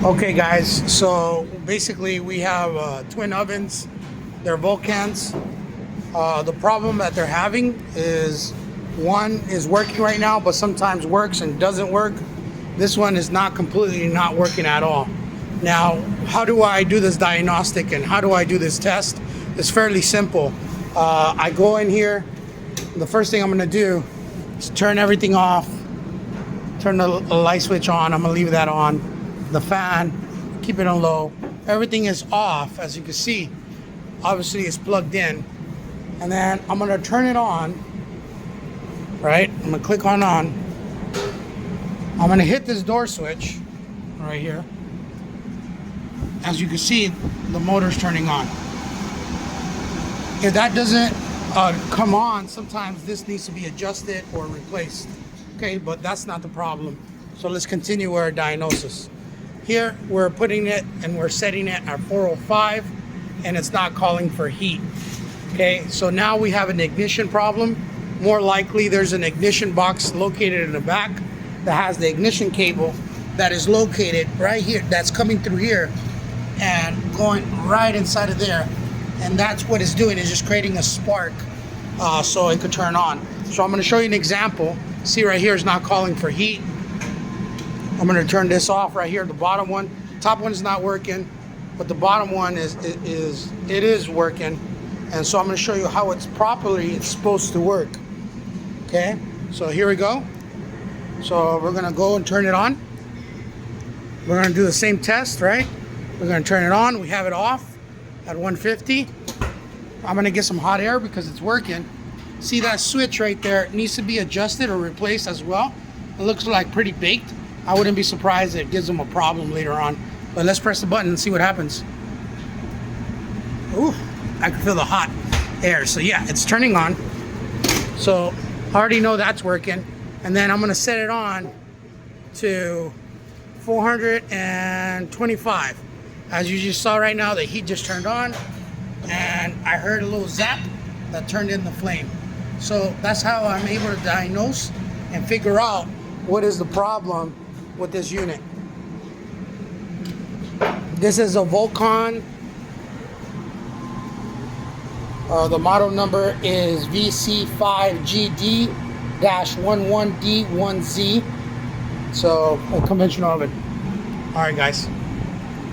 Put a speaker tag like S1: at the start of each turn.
S1: Okay guys, so basically we have twin ovens. They're Vulcans. The problem that they're having is one is working right now, but sometimes works and doesn't work. This one is not completely not working at all. Now, how do I do this diagnostic and how do I do this test? It's fairly simple. I go in here. The first thing I'm gonna do is turn everything off. Turn the light switch on. I'm gonna leave that on. The fan, keep it on low. Everything is off, as you can see. Obviously it's plugged in. And then I'm gonna turn it on, right? I'm gonna click on. I'm gonna hit this door switch right here. As you can see, the motor's turning on. If that doesn't come on, sometimes this needs to be adjusted or replaced. Okay, but that's not the problem. So let's continue our diagnosis. Here, we're putting it and we're setting it at 405 and it's not calling for heat. Okay, so now we have an ignition problem. More likely there's an ignition box located in the back that has the ignition cable that is located right here, that's coming through here and going right inside of there. And that's what it's doing, is just creating a spark so it could turn on. So I'm gonna show you an example. See right here is not calling for heat. I'm gonna turn this off right here, the bottom one. Top one is not working, but the bottom one is working. And so I'm gonna show you how it's supposed to work. Okay, so here we go. So we're gonna go and turn it on. We're gonna do the same test, right? We're gonna turn it on, we have it off at 150. I'm gonna get some hot air because it's working. See that switch right there, it needs to be adjusted or replaced as well. It looks like pretty baked. I wouldn't be surprised if it gives them a problem later on. But let's press the button and see what happens. Ooh, I can feel the hot air. So yeah, it's turning on. So I already know that's working. And then I'm gonna set it on to 425. As you just saw right now, the heat just turned on and I heard a little zap that turned in the flame. So that's how I'm able to diagnose and figure out what is the problem with this unit. This is a Vulcan. The model number is VC5GD-11D1Z. So a conventional oven. All right, guys.